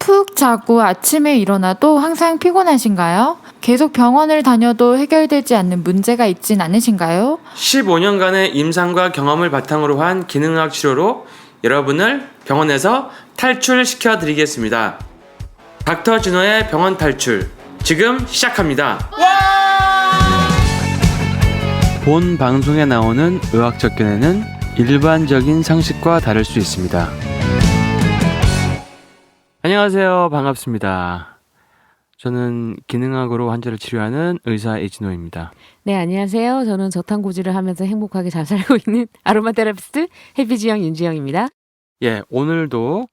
푹 자고 아침에 일어나도 항상 피곤하신가요? 계속 병원을 다녀도 해결되지 않는 문제가 있진 않으신가요? 15년간의 임상과 경험을 바탕으로 한 기능의학 치료로 여러분을 병원에서 탈출시켜 드리겠습니다. 닥터 진호의 병원 탈출 지금 시작합니다. 본 방송에 나오는 의학적 견해는 일반적인 상식과 다를 수 있습니다. 안녕하세요. 반갑습니다. 저는 기능학으로 환자를 치료하는 의사 이진호입니다. 네, 안녕하세요. 저는 저탄고지를 하면서 행복하게 잘 살고 있는 아로마 테라피스트 해피지영 윤지영입니다. 예, 오늘도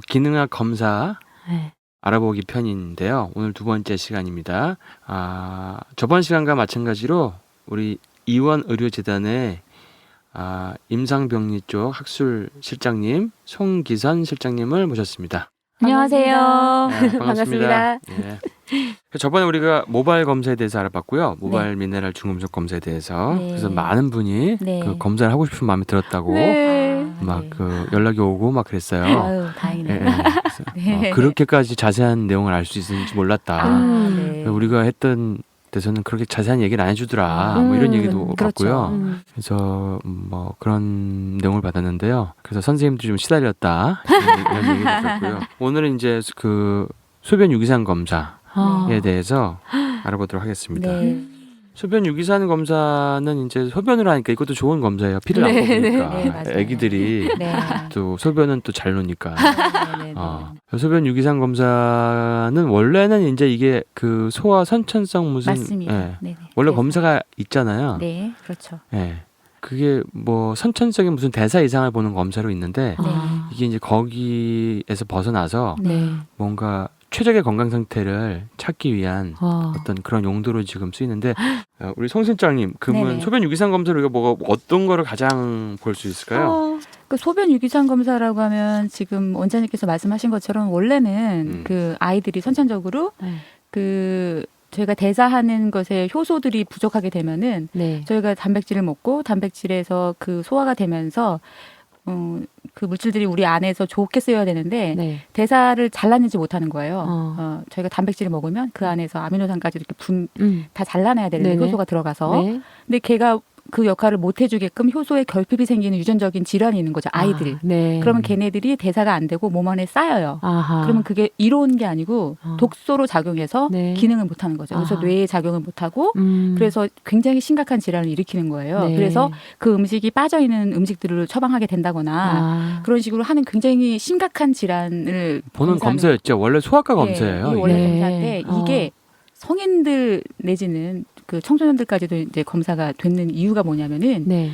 기능학 검사 네. 알아보기 편인데요. 오늘 두 번째 시간입니다. 저번 시간과 마찬가지로 우리 이원의료재단의 임상병리 쪽 학술 실장님 송기선 실장님을 모셨습니다. 안녕하세요. 네, 반갑습니다. 예. 저번에 우리가 모발 검사에 대해서 알아봤고요. 모발 미네랄 중금속 검사에 대해서. 네. 그래서 많은 분이 네. 그 검사를 하고 싶은 마음이 들었다고 막 그 연락이 오고 막 그랬어요. 아유, 다행이네요. 그래서 네. 그렇게까지 자세한 내용을 알 수 있는지 몰랐다. 네. 우리가 했던 데서는 그렇게 자세한 얘기를 안 해주더라. 뭐 이런 얘기도 그렇죠. 봤고요. 그래서 뭐 그런 내용을 받았는데요. 그래서 선생님도 좀 시달렸다. 이런 얘기도 들었고요. 오늘은 이제 그 소변 유기산 검사에 대해서 알아보도록 하겠습니다. 네. 소변 유기산 검사는 이제 소변을 하니까 이것도 좋은 검사예요. 피를 안 뽑으니까. 네, 맞아요. 애기들이 네. 또 소변은 또 잘 노니까. 네. 소변 유기산 검사는 원래는 이제 이게 그 소화 선천성 무슨 맞습니다. 예, 네. 원래 네. 검사가 있잖아요. 네, 그렇죠. 예. 그게 뭐 선천성의 무슨 대사 이상을 보는 검사로 있는데 네. 이게 이제 거기에서 벗어나서 네. 뭔가 최적의 건강 상태를 찾기 위한 어떤 그런 용도로 지금 쓰이는데 우리 송 실장님 그러면 네네. 소변 유기산 검사로 우리가 뭐가 어떤 거를 가장 볼 수 있을까요? 그 소변 유기산 검사라고 하면 지금 원장님께서 말씀하신 것처럼 원래는 그 아이들이 선천적으로 네. 그 저희가 대사하는 것에 효소들이 부족하게 되면은 네. 저희가 단백질을 먹고 단백질에서 그 소화가 되면서 그 물질들이 우리 안에서 좋게 쓰여야 되는데 네. 대사를 잘라내지 못하는 거예요. 저희가 단백질을 먹으면 그 안에서 아미노산까지 이렇게 다 잘라내야 되는데 네네. 효소가 들어가서 네. 근데 걔가 그 역할을 못 해주게끔 효소에 결핍이 생기는 유전적인 질환이 있는 거죠. 아이들. 네. 그러면 걔네들이 대사가 안 되고 몸 안에 쌓여요. 아하. 그러면 그게 이로운 게 아니고 독소로 작용해서 네. 기능을 못하는 거죠. 그래서 아하. 뇌에 작용을 못하고 그래서 굉장히 심각한 질환을 일으키는 거예요. 네. 그래서 그 음식이 빠져있는 음식들을 처방하게 된다거나 그런 식으로 하는 굉장히 심각한 질환을 보는 검사였죠. 원래 소아과 검사예요. 이게 원래 네. 검사인데 이게 성인들 내지는 그 청소년들까지도 이제 검사가 되는 이유가 뭐냐면은 네.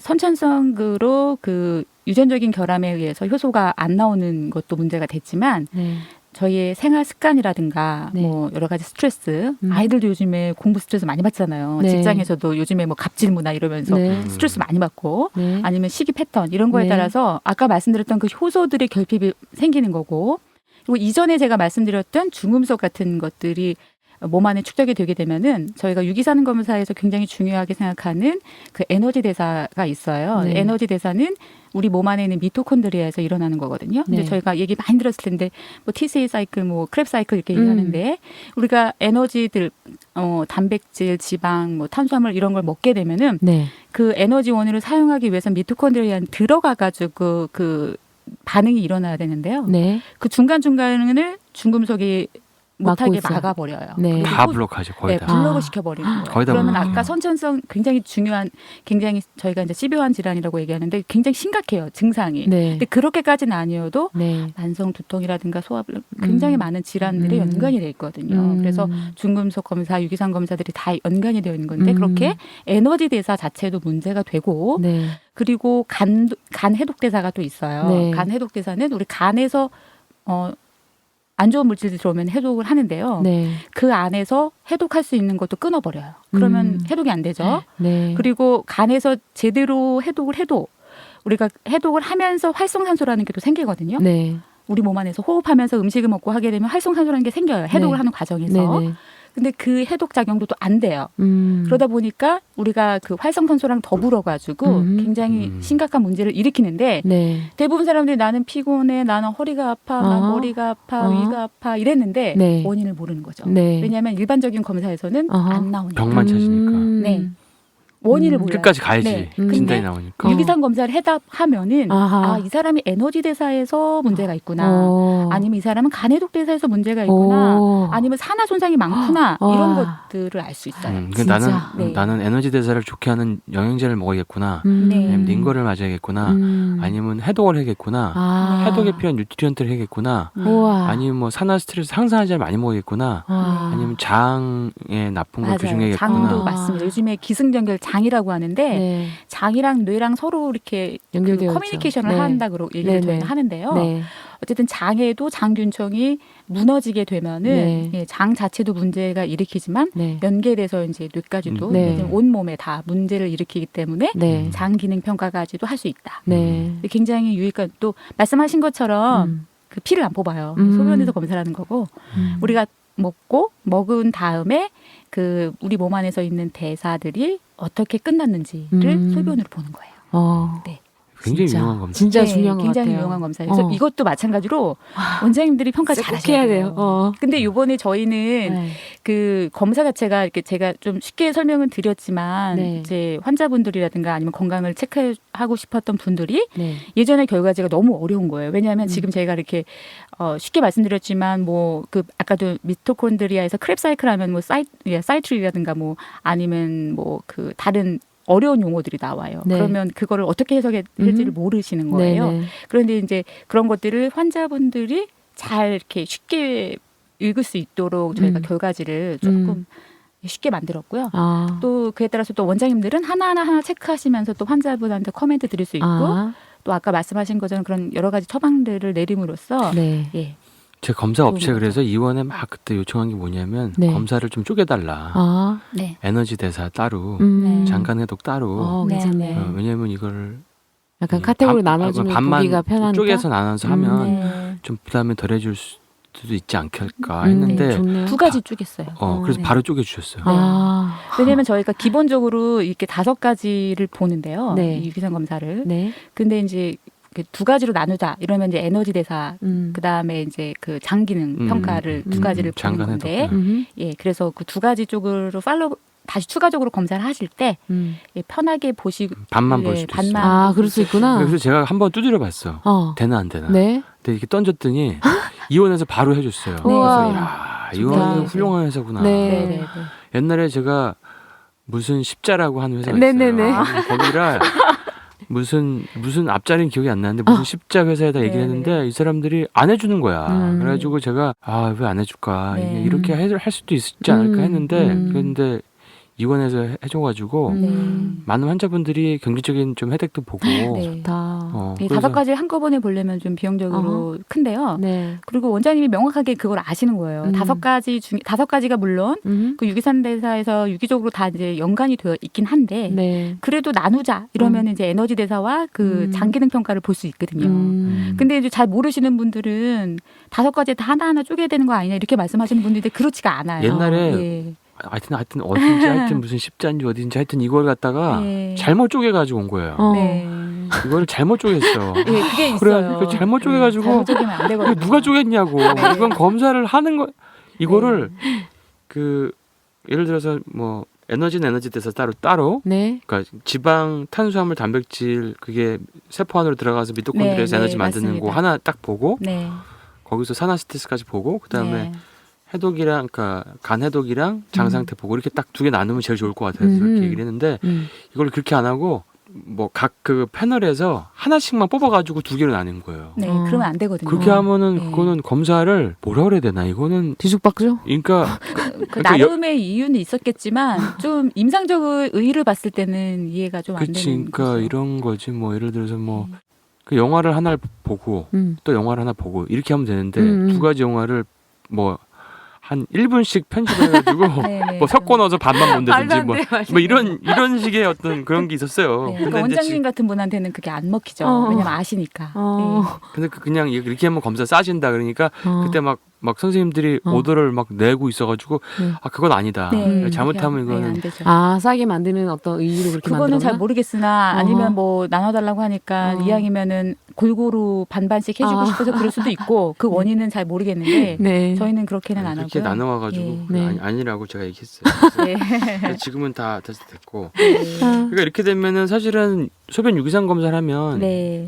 선천성으로 그 유전적인 결함에 의해서 효소가 안 나오는 것도 문제가 됐지만 네. 저희의 생활 습관이라든가 네. 뭐 여러 가지 스트레스 아이들도 요즘에 공부 스트레스 많이 받잖아요. 네. 직장에서도 요즘에 뭐 갑질 문화 이러면서 네. 스트레스 많이 받고 네. 아니면 식이 패턴 이런 거에 네. 따라서 아까 말씀드렸던 그 효소들의 결핍이 생기는 거고 그리고 이전에 제가 말씀드렸던 중금속 같은 것들이 몸 안에 축적이 되게 되면은 저희가 유기산 검사에서 굉장히 중요하게 생각하는 그 에너지 대사가 있어요. 네. 에너지 대사는 우리 몸 안에 있는 미토콘드리아에서 일어나는 거거든요. 근데 네. 저희가 얘기 많이 들었을 텐데 뭐 TCA 사이클, 뭐 크랩 사이클 이렇게 얘기하는데 우리가 에너지들, 단백질, 지방, 뭐 탄수화물 이런 걸 먹게 되면은 네. 그 에너지 원유를 사용하기 위해서 미토콘드리아에 들어가가지고 그 반응이 일어나야 되는데요. 네. 그 중간중간을 중금속이 못하게 있어요. 막아버려요. 네. 그리고 다 블록하죠. 거의 네, 다. 블록을 시켜버리는 거예요. 거의 다 그러면 블록. 아까 선천성 굉장히 중요한, 굉장히 저희가 이제 집요한 질환이라고 얘기하는데 굉장히 심각해요, 증상이. 네. 근데 그렇게까지는 아니어도 네. 만성 두통이라든가 소화불 굉장히 많은 질환들이 연관이 돼 있거든요. 그래서 중금속 검사, 유기산 검사들이 다 연관이 되어 있는 건데 그렇게 에너지 대사 자체도 문제가 되고 네. 그리고 간 해독 대사가 또 있어요. 네. 간 해독 대사는 우리 간에서 안 좋은 물질들이 들어오면 해독을 하는데요. 네. 그 안에서 해독할 수 있는 것도 끊어버려요. 그러면 해독이 안 되죠. 네. 그리고 간에서 제대로 해독을 해도 우리가 해독을 하면서 활성산소라는 게 또 생기거든요. 네. 우리 몸 안에서 호흡하면서 음식을 먹고 하게 되면 활성산소라는 게 생겨요. 해독을 네. 하는 과정에서. 네네. 근데 그 해독 작용도 또 안 돼요. 그러다 보니까 우리가 그 활성산소랑 더불어가지고 굉장히 심각한 문제를 일으키는데 네. 대부분 사람들이 나는 피곤해, 나는 허리가 아파, 난 머리가 아파, 위가 아파 이랬는데 네. 원인을 모르는 거죠. 네. 왜냐하면 일반적인 검사에서는 안 나오니까. 병만 찾으니까. 네. 원인을 몰라요. 끝까지 가야지. 네. 진단이 근데 나오니까. 유기산 검사를 해답하면은 아하. 아, 이 사람이 에너지 대사에서 문제가 있구나. 아니면 이 사람은 간해독 대사에서 문제가 있구나. 아니면 산화 손상이 많구나. 와. 이런 것들을 알 수 있어요. 진짜? 네. 나는 에너지 대사를 좋게 하는 영양제를 먹어야겠구나. 네. 아니면 링거를 맞아야겠구나. 아니면 해독을 해야겠구나. 아. 해독에 필요한 뉴트리언트를 해야겠구나. 우와. 아니면 뭐 산화 스트레스 상산화제를 많이 먹어야겠구나. 와. 아니면 장에 나쁜 걸 맞아요. 교정해야겠구나. 장도 맞습니다. 요즘에 기승전결 장이라고 하는데 네. 장이랑 뇌랑 서로 이렇게 연결되어 있죠. 커뮤니케이션을 네. 한다고 얘기를 네, 네. 저희는 하는데요. 네. 어쨌든 장에도 장균청이 무너지게 되면은 네. 예, 장 자체도 문제가 일으키지만 네. 연계돼서 이제 뇌까지도 네. 이제 온 몸에 다 문제를 일으키기 때문에 네. 장 기능 평가까지도 할 수 있다. 네. 굉장히 유익한 또 말씀하신 것처럼 음. 그 피를 안 뽑아요. 음. 소변에서 검사하는 거고 우리가 먹은 다음에 그 우리 몸 안에서 있는 대사들이 어떻게 끝났는지를 소변으로 보는 거예요. 네. 굉장히 진짜. 유용한 검사. 진짜 네, 중요한 것 굉장히 같아요. 유용한 검사예요. 그래서 이것도 마찬가지로 원장님들이 평가 잘 꼭 하셔야 해야 돼요. 돼요. 근데 이번에 저희는 네. 그 검사 자체가 이렇게 제가 좀 쉽게 설명은 드렸지만 네. 이제 환자분들이라든가 아니면 건강을 체크하고 싶었던 분들이 네. 예전의 결과지가 너무 어려운 거예요. 왜냐하면 지금 제가 이렇게 쉽게 말씀드렸지만 뭐 그 아까도 미토콘드리아에서 크랩 사이클 하면 뭐 사이트리라든가 뭐 아니면 뭐 그 다른 어려운 용어들이 나와요. 네. 그러면 그거를 어떻게 해석할지를 모르시는 거예요. 네. 네. 그런데 이제 그런 것들을 환자분들이 잘 이렇게 쉽게 읽을 수 있도록 저희가 결과지를 조금 쉽게 만들었고요. 아. 또 그에 따라서 또 원장님들은 하나 체크하시면서 또 환자분한테 코멘트 드릴 수 있고 또 아까 말씀하신 것처럼 그런 여러 가지 처방들을 내림으로써 네. 예. 제 검사 업체 좋은 그래서 이원에 막 그때 요청한 게 뭐냐면 네. 검사를 좀 쪼개달라. 아. 네. 에너지 대사 따로, 네. 장간 해독 따로. 네, 괜찮네. 네. 왜냐면 이걸 약간 카테고리 나눠주면 보기가 편하니까. 쪼개서 나눠서 하면 네. 좀 부담이 덜해질 수도 있지 않을까 네, 했는데 좋네요. 두 가지 쪼갰어요. 그래서 네. 바로 쪼개주셨어요. 아. 왜냐하면 저희가 기본적으로 이렇게 5가지를 보는데요. 네. 이 유기산 검사를. 네. 근데 이제 그 두 가지로 나누자 이러면 이제 에너지 대사 그다음에 이제 그 장 기능 평가를 두 가지를 보는 장간 건데 해독. 예 그래서 그 두 가지 쪽으로 다시 추가적으로 검사를 하실 때 예, 편하게 보시고 반만 예, 볼 수도 반만 있어요. 아, 그럴 수 있구나. 그래서 제가 한번 두드려 봤어. 되나 안 되나. 네. 근데 이렇게 던졌더니 이원에서 바로 해줬어요. 우와. 그래서 야 좋다. 이원은 훌륭한 회사구나. 네. 네네네. 옛날에 제가 무슨 십자라고 하는 회사가 네네네. 있어요. 거기라 무슨 앞자리는 기억이 안 나는데 무슨 십자 회사에다 얘기를 네네. 했는데 이 사람들이 안 해주는 거야. 그래가지고 제가 왜 안 해줄까 네. 이게 이렇게 할 수도 있지 않을까 했는데 그런데 이원에서 해줘가지고 많은 환자분들이 경제적인 좀 혜택도 보고 네. 좋다. 이 5가지 한꺼번에 보려면 좀 비용적으로 큰데요. 네. 그리고 원장님이 명확하게 그걸 아시는 거예요. 5가지가 물론 그 유기산 대사에서 유기적으로 다 이제 연관이 되어 있긴 한데 네. 그래도 나누자 이러면 이제 에너지 대사와 그 장기능 평가를 볼 수 있거든요. 근데 이제 잘 모르시는 분들은 5가지 다 하나하나 쪼개야 되는 거 아니냐 이렇게 말씀하시는 분들인데 그렇지가 않아요. 옛날에 예. 하여튼 어딘지 하여튼 무슨 십자인지 어딘지 하여튼 이걸 갖다가 네. 잘못 쪼개가지고 온 거예요. 네. 이걸 잘못 쪼갰어. 예, 그게 있어요. 그래, 잘못 쪼개가지고 잘못 쪼개면 안 되거든요. 누가 쪼갰냐고. 이건 검사를 하는 거 이거를 그 예를 들어서 뭐 에너지는 에너지 대사 따로 네. 그러니까 지방, 탄수화물, 단백질 그게 세포 안으로 들어가서 미토콘드리아에서 네, 에너지 네, 만드는 맞습니다. 거 하나 딱 보고 네. 거기서 산화 스트레스까지 보고 그다음에 네. 해독이랑 그러니까 간 해독이랑 장 상태 보고 이렇게 딱 두 개 나누면 제일 좋을 것 같아서 이렇게 얘기를 했는데 이걸 그렇게 안 하고 뭐 각 그 패널에서 하나씩만 뽑아가지고 2개로 나눈 거예요. 네, 그러면 안 되거든요. 그렇게 하면은 네. 그거는 검사를 뭐라 그래야 되나 이거는 뒤죽박죽? 그러니까 그 나름의 이유는 있었겠지만 좀 임상적 의의를 봤을 때는 이해가 좀 안 그치 되는 그러니까 거죠. 이런 거지 뭐 예를 들어서 뭐 그 영화를 하나를 보고 또 영화를 하나 보고 이렇게 하면 되는데 2가지 영화를 뭐 한 1분씩 편집해가지고 네네. 뭐 섞어 넣어서 반만 본다든지 뭐 말도 이런 식의 어떤 그런 게 있었어요. 네, 그러니까 근데 원장님 같은 분한테는 그게 안 먹히죠. 왜냐면 아시니까. 근데 그냥 이렇게 하면 검사 싸진다 그러니까 그때 막 막 선생님들이 오더를 막 내고 있어가지고 아 그건 아니다. 네. 잘못하면 네, 이거는 안 되죠. 아 싸게 만드는 어떤 의지로 그렇게 그거는 잘 만들었나? 모르겠으나 어허. 아니면 뭐 나눠달라고 하니까 이왕이면은 골고루 반반씩 해주고 싶어서 그럴 수도 있고 그 원인은 잘 모르겠는데 네. 저희는 그렇게는 안 그렇게 하고요. 나눠와가지고 예. 그게 네. 아니라고 제가 얘기했어요. 그래서 네. 지금은 다 다시 됐고. 네. 그러니까 이렇게 되면은 사실은 소변 유기산 검사를 하면 네.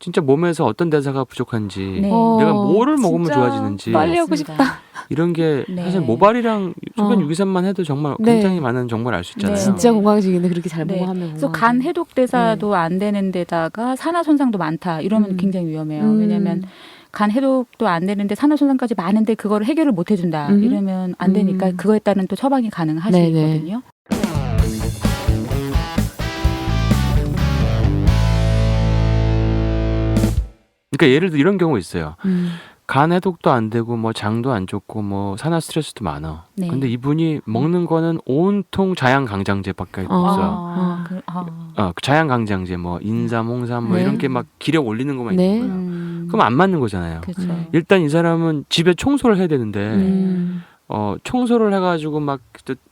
진짜 몸에서 어떤 대사가 부족한지 네. 내가 뭐를 먹으면 진짜 좋아지는지 빨리 하고 맞습니다. 싶다. 이런 게 네. 사실 모발이랑 소변 어. 유기산만 해도 정말 네. 굉장히 많은 정보를 알 수 있잖아요. 네. 진짜 건강해지겠네. 그렇게 잘 네. 보고 하면. 그래서 간 해독 대사도 안 되는 데다가 산화 손상도 많다. 이러면 굉장히 위험해요. 왜냐하면 간 해독도 안 되는데 산화 손상까지 많은데 그거를 해결을 못 해준다. 이러면 안 되니까 그거에 따른 또 처방이 가능하시거든요. 그러니까 예를 들어 이런 경우 있어요. 간 해독도 안 되고 뭐 장도 안 좋고 뭐 산화 스트레스도 많아. 네. 근데 이분이 먹는 거는 온통 자양 강장제밖에 없어. 그 자양 강장제 뭐 인삼, 홍삼 뭐 네. 이런 게 막 기력 올리는 것만 네. 있는 거예요. 그럼 안 맞는 거잖아요. 그렇죠. 네. 일단 이 사람은 집에 청소를 해야 되는데 청소를 해가지고 막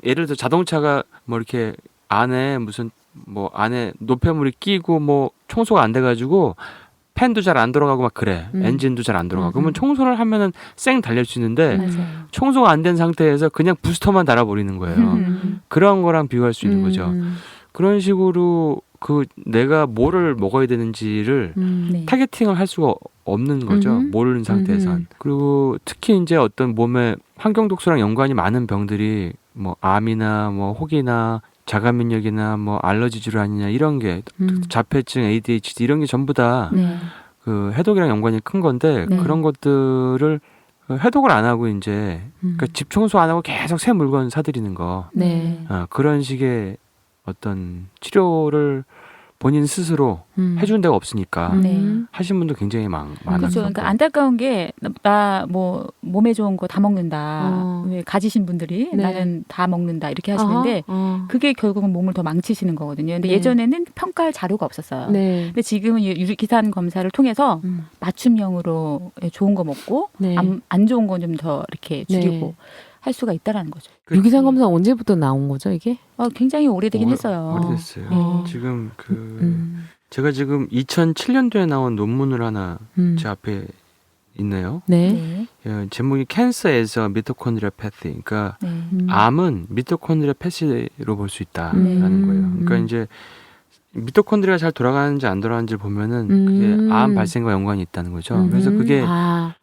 예를 들어 자동차가 뭐 이렇게 안에 무슨 뭐 안에 노폐물이 끼고 뭐 청소가 안 돼가지고 팬도 잘 안 돌아가고 막 그래. 엔진도 잘 안 돌아가고. 그러면 청소를 하면은 쌩 달릴 수 있는데 맞아요. 청소가 안 된 상태에서 그냥 부스터만 달아버리는 거예요. 그런 거랑 비교할 수 있는 거죠. 그런 식으로 그 내가 뭐를 먹어야 되는지를 네. 타겟팅을 할 수가 없는 거죠. 모르는 상태에선. 그리고 특히 이제 어떤 몸에 환경 독소랑 연관이 많은 병들이 뭐 암이나 뭐 혹이나 자가 면역이나 뭐 알러지 질환이나 이런 게 자폐증, ADHD 이런 게 전부 다 네. 그 해독이랑 연관이 큰 건데 네. 그런 것들을 해독을 안 하고 이제 그러니까 집 청소 안 하고 계속 새 물건 사들이는 거 네. 그런 식의 어떤 치료를 본인 스스로 해주는 데가 없으니까 네. 하신 분도 굉장히 많았었고. 그렇죠. 그러니까 안타까운 게 나 뭐 몸에 좋은 거 다 먹는다. 왜 가지신 분들이 네. 나는 다 먹는다 이렇게 하시는데 그게 결국은 몸을 더 망치시는 거거든요. 근데 네. 예전에는 평가할 자료가 없었어요. 네. 근데 지금은 유기산 검사를 통해서 맞춤형으로 좋은 거 먹고 네. 안 좋은 건 좀 더 이렇게 줄이고 네. 할 수가 있다라는 거죠. 유기산 검사 언제부터 나온 거죠, 이게? 굉장히 오래되긴 했어요. 오래됐어요. 어. 지금 제가 지금 2007년도에 나온 논문을 하나 제 앞에 있네요. 네. 네. 제목이 캔서에서 미토콘드리아 패시. 그러니까 네. 암은 미토콘드리아 패시로 볼 수 있다라는 네. 거예요. 그러니까 이제 미토콘드리아가 잘 돌아가는지 안 돌아가는지 보면은 그게 암 발생과 연관이 있다는 거죠. 그래서 그게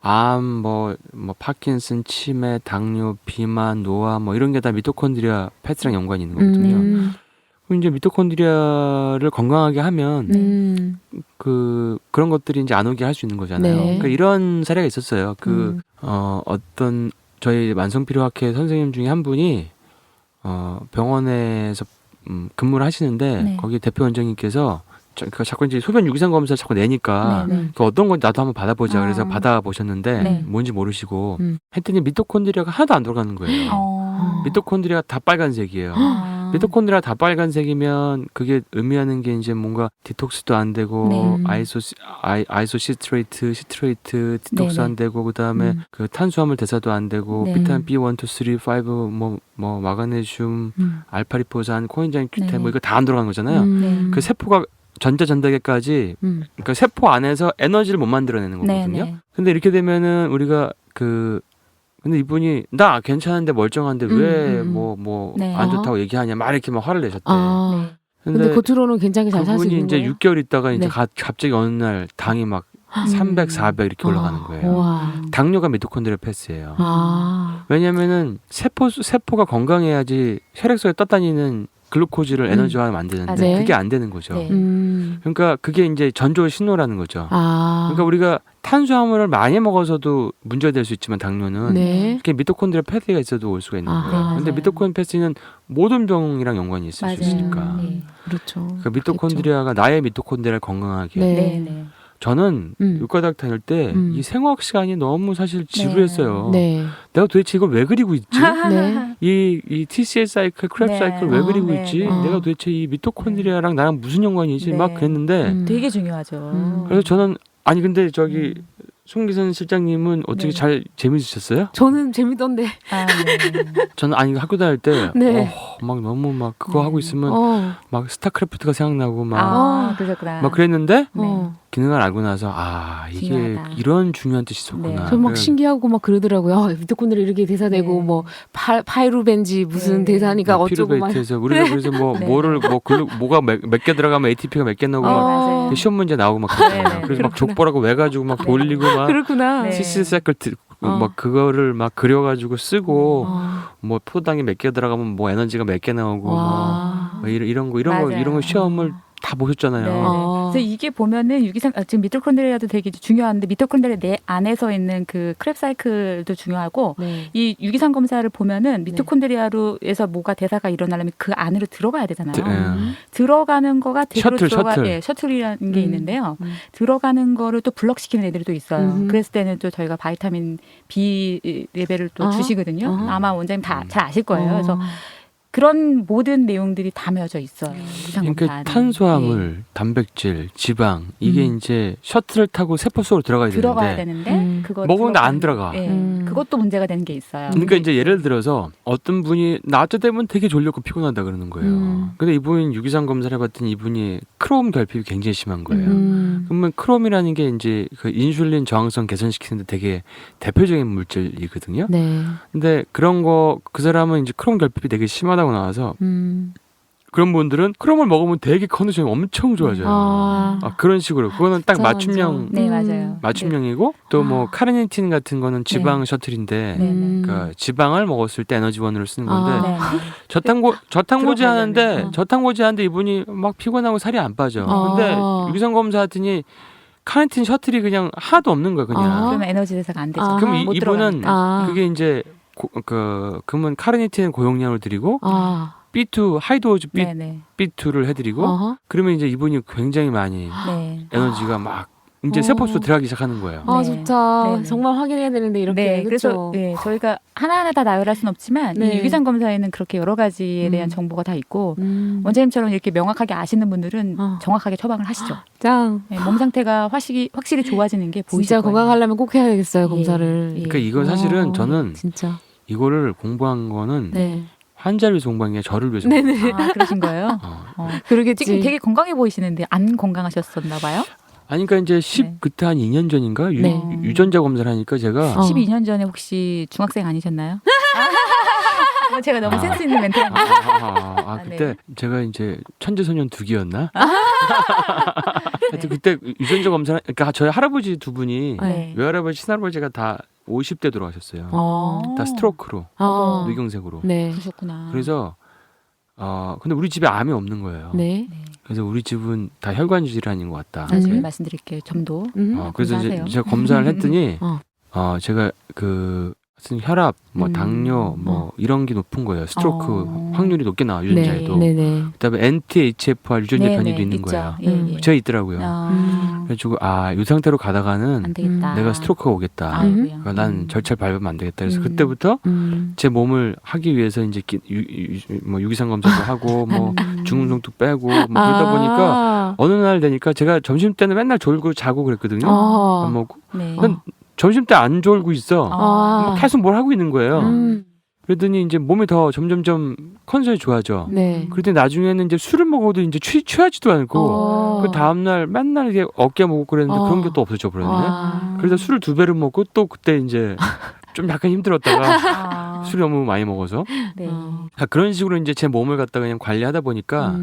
암, 뭐 파킨슨, 치매, 당뇨, 비만, 노화 뭐 이런 게 다 미토콘드리아 패시랑 연관이 있는 거거든요. 그럼 이제 미토콘드리아를 건강하게 하면 그런 것들이 이제 안 오게 할 수 있는 거잖아요. 네. 그러니까 이런 사례가 있었어요. 어떤 저희 만성피로학회 선생님 중에 한 분이 병원에서 근무를 하시는데 네. 거기 대표 원장님께서 자꾸 이제 소변 유기산 검사 자꾸 내니까 네, 네. 그 어떤 건지 나도 한번 받아보자 그래서 아. 받아보셨는데 네. 뭔지 모르시고 했더니 미토콘드리아가 하나도 안 돌아가는 거예요. 미토콘드리아가 다 빨간색이에요. 미토콘드리아 다 빨간색이면 그게 의미하는 게 이제 뭔가 디톡스도 안 되고 네. 아이소시트레이트 디톡스 네네. 안 되고 그다음에 그 탄수화물 대사도 안 되고 네. 비타민 B1, 2, 3, 5 뭐 마그네슘, 알파리포산, 코엔자임 Q10 네. 뭐 이거 다 안 들어가는 거잖아요. 네. 그 세포가 전자전달계까지 그러니까 세포 안에서 에너지를 못 만들어내는 거거든요. 네. 근데 이렇게 되면은 우리가 근데 이분이 나 괜찮은데 멀쩡한데 왜 뭐 안 네. 좋다고 얘기하냐 막 이렇게 막 화를 내셨대. 아. 네. 근데 겉으로는 굉장히 잘 살 수 그분이 있는 이제 거예요? 6개월 있다가 이제 네. 갑자기 어느 날 당이 막 300, 400 이렇게 올라가는 거예요. 와. 당뇨가 미토콘드리아 패스예요. 아. 왜냐면은 세포가 건강해야지 혈액 속에 떠다니는 글루코즈를 에너지화하면 안 되는데 맞아요. 그게 안 되는 거죠. 네. 그러니까 그게 이제 전조의 신호라는 거죠. 아. 그러니까 우리가 탄수화물을 많이 먹어서도 문제가 될 수 있지만 당뇨는 네. 그게 미토콘드리아 패스가 있어도 올 수가 있는 아하. 거예요. 네, 근데 맞아요. 미토콘드리아 패스는 모든 병이랑 연관이 있을 맞아요. 수 있으니까. 네. 그렇죠. 그러니까 미토콘드리아가 나의 미토콘드리아를 건강하게. 네. 네. 네. 저는 육과대학 다닐 때 이 생화학 시간이 너무 사실 지루했어요. 네. 내가 도대체 이걸 왜 그리고 있지? 네. 이 TCL 사이클, 크랩 네. 사이클 왜 그리고 네. 있지? 네. 내가 도대체 이 미토콘드리아랑 나랑 무슨 연관이지? 네. 막 그랬는데 되게 중요하죠. 그래서 저는 아니 근데 저기 송기선 실장님은 어떻게 네. 잘 재밌으셨어요? 저는 재밌던데. 아, 네. 저는 아니 학교 다닐 때 네. 막 너무 막 그거 네. 하고 있으면 막 스타크래프트가 생각나고 막 그러셨구나. 막 그랬는데 어. 기능을 알고 나서 이게 중요하다. 이런 중요한 뜻이 있었구나. 네. 저 막 신기하고 막 그러더라고요. 미토콘드리아 이렇게 대사되고 네. 뭐 파이루벤지 무슨 네. 대사니까 어쩌고 막. 피루베이트에서 우리가 그래서 뭐 네. 뭐를 뭐가 몇 개 들어가면 ATP가 몇 개 나오고 네, 막 맞아요. 시험 문제 나오고 막 네, 그랬잖아요. 네, 그래서 막 그렇구나. 족보라고 외가지고 막 네. 돌리고 막 그렇구나. 네. 시스 사이클 어. 막 그거를 막 그려가지고 쓰고 어. 뭐 포도당이 몇 개 들어가면 뭐 에너지가 몇 개 나오고 와. 뭐 이런 거 맞아요. 시험을 다 보셨잖아요. 네. 어. 그래서 이게 보면은 유기산 지금 미토콘드리아도 되게 중요한데 미토콘드리아 내 안에서 있는 그 크랩 사이클도 중요하고 네. 이 유기산 검사를 보면은 미토콘드리아로에서 뭐가 대사가 일어나려면 그 안으로 들어가야 되잖아요. 들어가는 거가 제대로 셔틀. 예, 셔틀이라는 게 있는데요. 음. 들어가는 거를 또 블럭시키는 애들이 또 있어요. 음흠. 그랬을 때는 또 저희가 바이타민 B 레벨을 또 어허. 주시거든요. 어허. 아마 원장님 다 잘 아실 거예요. 그래서 그런 모든 내용들이 담여져 있어요. 유기산 그러니까 검사는. 탄수화물, 단백질, 지방 이게 이제 셔틀을 타고 세포 속으로 들어가야 들어가야 되는데 되는데 그거 먹었는데 안 들어가는- 들어가. 예, 그것도 문제가 되는 게 있어요. 그러니까 이제 예를 들어서 어떤 분이 낮에 되면 되게 졸렸고 피곤하다 그러는 거예요. 근데 이분이 유기산 검사를 해봤더니 이분이 크롬 결핍이 굉장히 심한 거예요. 그러면 크롬이라는 게 이제 그 인슐린 저항성 개선시키는데 되게 대표적인 물질이거든요. 네. 근데 그런 거 그 사람은 이제 크롬 결핍이 되게 심하다고 나와서 그런 분들은 크롬을 먹으면 되게 컨디션이 엄청 좋아져요. 그런 식으로 그거는 딱 맞아, 맞춤형 네, 맞아요. 맞춤형이고 또 뭐 카르니틴 같은 거는 지방 네. 셔틀인데 네, 네. 그러니까 지방을 먹었을 때 에너지원으로 쓰는 건데 네, 네. 저탄고지 하는데 들어가려면. 저탄고지 하는데 이분이 막 피곤하고 살이 안 빠져. 근데 유기산 검사 했더니 카르니틴 셔틀이 그냥 하나도 없는 거야 그냥. 그러면 에너지 대사가 안 되죠. 그럼 못 이분은 들어가니까. 그게 이제 그러면 카르니틴 고용량을 드리고 B2 하이도즈 네, 네. B2를 해드리고 그러면 이제 이분이 굉장히 많이 네. 에너지가 막 이제 세포수 들어가기 시작하는 거예요. 아, 네. 좋다. 네, 네. 정말 확인해야 되는데 이렇게. 네, 그래서 그렇죠. 네, 저희가 하나하나 다 나열할 수는 없지만 네. 이 유기산 검사에는 그렇게 여러 가지에 대한 정보가 다 있고 원장님처럼 이렇게 명확하게 아시는 분들은 정확하게 처방을 하시죠. 짱. 네, 몸 상태가 확실히 좋아지는 게 보이실 진짜 거예요. 건강하려면 꼭 해야 되겠어요, 예, 검사를. 예. 그러니까 이건 사실은 저는 진짜. 이거를 공부한 거는 네. 환자를 위해서 공부한 게 저를 위해서. 네네. 아, 그러신 거예요? 그러겠지. 지금 되게 건강해 보이시는데 안 건강하셨었나 봐요? 아니 그러니까 이제 네. 그때 한 2년 전인가 네. 유전자 검사를 하니까 제가 12년 전에 혹시 중학생 아니셨나요? 제가 너무 센스 있는 멘트한 거. 그때 네. 제가 이제 천재소년 두기였나? 하여튼 그때 유전자 검사 그러니까 저희 할아버지 두 분이 네. 외할아버지 친할아버지가 다 50대 돌아가셨어요. 다 스트로크로 뇌경색으로. 네. 그러셨구나. 그래서 근데 우리 집에 암이 없는 거예요. 네. 그래서 우리 집은 다 혈관 질환인 것 같다. 나중에 말씀드릴게요. 점도. 그래서 이제 검사하세요. 제가 검사를 했더니 어. 제가 그 하여튼 혈압, 뭐 당뇨, 뭐 이런 게 높은 거예요. 스트로크 확률이 높게 나와 유전자에도. 네네. 그다음에 NTHFR 유전자 변이도 있는 있죠. 거예요. 예, 예. 제가 있더라고요. 그래가지고 이 상태로 가다가는 안 되겠다. 내가 스트로크가 오겠다. 아이고야. 그러니까 난 절차를 밟으면 안 되겠다. 그래서 그때부터 제 몸을 하기 위해서 이제 뭐 유기산 검사도 하고 뭐 중금속도 빼고 뭐 그러다 보니까 어느 날 되니까 제가 점심 때는 맨날 졸고 자고 그랬거든요. 안 먹고. 네. 점심 때 안 졸고 있어. 아. 계속 뭘 하고 있는 거예요. 음. 그러더니 이제 몸이 더 점점점 컨디션이 좋아져. 네. 그러더니 나중에는 이제 술을 먹어도 이제 취하지도 않고 그 다음날 맨날 이게 어깨 먹고 그랬는데 그런 게 또 없어져 버렸네. 그래서 술을 2배를 먹고 또 그때 이제 좀 약간 힘들었다가 술을 너무 많이 먹어서 네. 그런 식으로 이제 제 몸을 갖다가 그냥 관리하다 보니까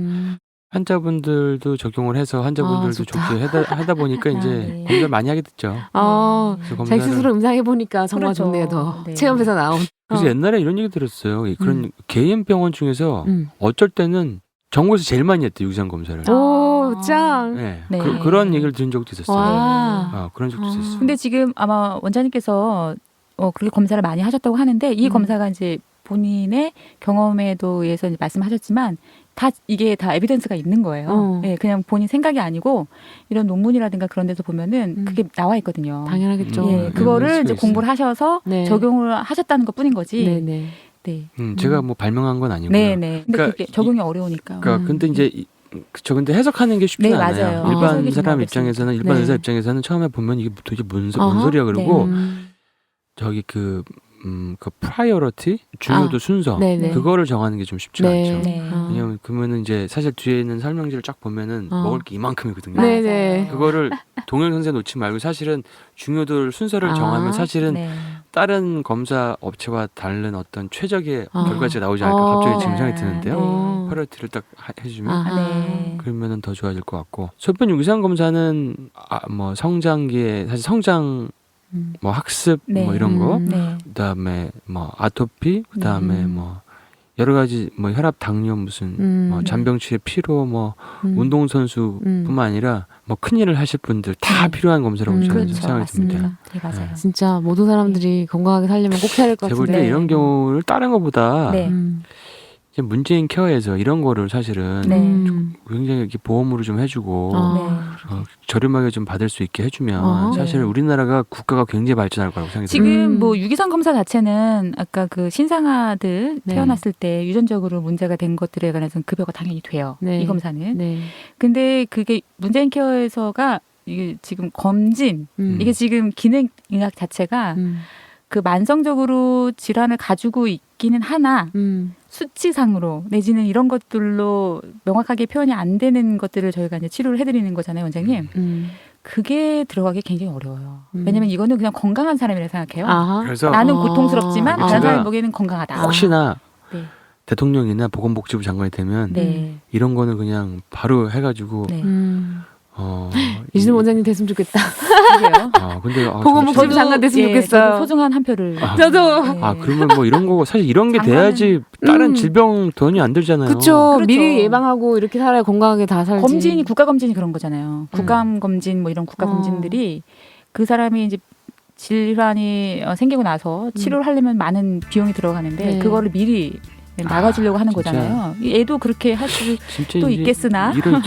환자분들도 적용을 해서 환자분들도 좋다. 좋게 하다 보니까 이제 네. 검사를 많이 하게 됐죠. 그래서 자기 스스로 임상해 보니까 정말 그렇죠. 좋네요. 더 네. 체험에서 나온. 그래서 옛날에 이런 얘기 들었어요. 그런 개인 병원 중에서 어쩔 때는 전국에서 제일 많이 했대 유기산 검사를. 오, 짱. 네. 네. 그런 얘기를 들은 적도 있었어요. 와. 그런 적도 있었어요. 근데 지금 아마 원장님께서 그렇게 검사를 많이 하셨다고 하는데 이 검사가 이제 본인의 경험에도 의해서 이제 말씀하셨지만 다 이게 다 에비던스가 있는 거예요. 네, 그냥 본인 생각이 아니고 이런 논문이라든가 그런 데서 보면은 그게 나와 있거든요. 당연하겠죠. 예, 그거를 이제 공부를 하셔서 네. 적용을 하셨다는 것뿐인 거지. 네네. 네. 제가 뭐 발명한 건 아니고요. 네네. 근데 그러니까 그게 적용이 어려우니까. 그러니까 근데 이제 그쵸. 근데 해석하는 게 쉽지 네, 않아요. 맞아요. 일반 해석이 좀 사람 어렵습니다. 입장에서는 일반 네. 의사 입장에서는 처음에 보면 이게 도대체 뭔 어허. 소리야 그러고 네. 저기 그 프라이어리티 중요도 순서 네네. 그거를 정하는 게 좀 쉽지 네. 않죠. 네. 왜냐면 그러면은 이제 사실 뒤에 있는 설명지를 쫙 보면은 먹을 게 이만큼이거든요. 네네. 그거를 동일 선생 놓지 말고 사실은 중요도를 순서를 아. 정하면 사실은 네. 다른 검사 업체와 다른 어떤 최적의 아. 결과치가 나오지 않을까 갑자기 지금 생각이 드는데요. 어. 프라이어리티를 딱 해주면 아하. 네. 그러면은 더 좋아질 것 같고 소변 유기산 검사는 뭐 성장기에 사실 성장 뭐 학습 네. 뭐 이런 거 네. 그다음에 뭐 아토피 그다음에 뭐 여러 가지 뭐 혈압 당뇨 무슨 뭐 잔병 치레 피로 뭐 운동 선수뿐만 아니라 뭐 큰일을 하실 분들 다 필요한 검사라고 저는 그렇죠. 생각이 듭니다. 맞습니다. 네, 맞아요. 진짜 모든 사람들이 건강하게 살려면 꼭 해야 될 것 제가 볼 같은데. 때 이런 경우를 다른 것보다 네. 이제 문재인 케어에서 이런 거를 사실은 네. 굉장히 이렇게 보험으로 좀 해주고 네. 저렴하게 좀 받을 수 있게 해주면 네. 사실 우리나라가 국가가 굉장히 발전할 거라고 생각이 들어요. 지금 뭐 유기성 검사 자체는 아까 그 신생아들 네. 태어났을 때 유전적으로 문제가 된 것들에 관해서는 급여가 당연히 돼요. 네. 이 검사는. 네. 근데 그게 문재인 케어에서가 이게 지금 검진 이게 지금 기능의학 자체가 그 만성적으로 질환을 가지고 있기는 하나 수치상으로 내지는 이런 것들로 명확하게 표현이 안 되는 것들을 저희가 이제 치료를 해드리는 거잖아요, 원장님. 그게 들어가기 굉장히 어려워요. 왜냐면 이거는 그냥 건강한 사람이라 생각해요. 아하. 그래서 나는 고통스럽지만 제가 다른 사람이 보기에는 건강하다. 혹시나 네. 대통령이나 보건복지부 장관이 되면 네. 이런 거는 그냥 바로 해가지고 네. 이준 원장님 됐으면 좋겠다. 그래요. 근데 보건복지부 장관 됐으면 좋겠어요. 저도 소중한 한 표를. 저도. 네. 그러면 뭐 이런 거 사실 이런 게 장관은- 돼야지 다른 질병 돈이 안 들잖아요. 그쵸. 그렇죠. 미리 예방하고 이렇게 살아야 건강하게 다 살지. 검진이 국가검진이 그런 거잖아요. 국감검진 뭐 이런 국가검진들이 그 사람이 이제 질환이 생기고 나서 치료를 하려면 많은 비용이 들어가는데 네. 그거를 미리 막아주려고 하는 진짜. 거잖아요. 애도 그렇게 할 수 진짜 또 이제 있겠으나. 이런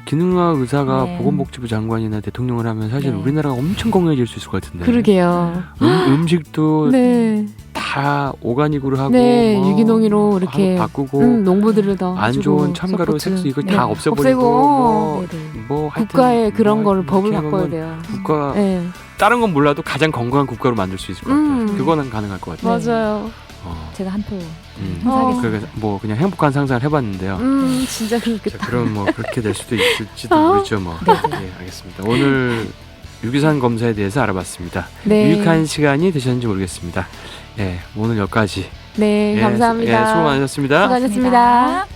기능학 의사가 네. 보건복지부 장관이나 대통령을 하면 사실 네. 우리나라가 엄청 건강해질 수 있을 것 같은데. 그러게요. 음식도 네. 다 오가닉으로 하고 네. 뭐 유기농으로 이렇게 바꾸고 농부들을 더 안 해주고, 좋은 첨가로 서포트. 색소 이거 네. 다 없애버리고 없애고, 뭐, 네네. 뭐 하여튼 국가에 그런 뭐 거를 법을 이렇게 바꿔야 하면 돼요. 국가 네. 다른 건 몰라도 가장 건강한 국가로 만들 수 있을 것 같아요. 그거는 가능할 것 같아요. 맞아요. 제가 한 표 어. 행사하겠습니다. 그래서 뭐 그냥 행복한 상상을 해봤는데요. 진짜 그렇겠다. 자, 그럼 뭐 그렇게 될 수도 있을지도 모르죠 뭐. 네. 예, 알겠습니다. 오늘 유기산 검사에 대해서 알아봤습니다. 네. 유익한 시간이 되셨는지 모르겠습니다. 예, 오늘 여기까지. 네, 예, 감사합니다. 예, 수고 많으셨습니다. 수고하셨습니다.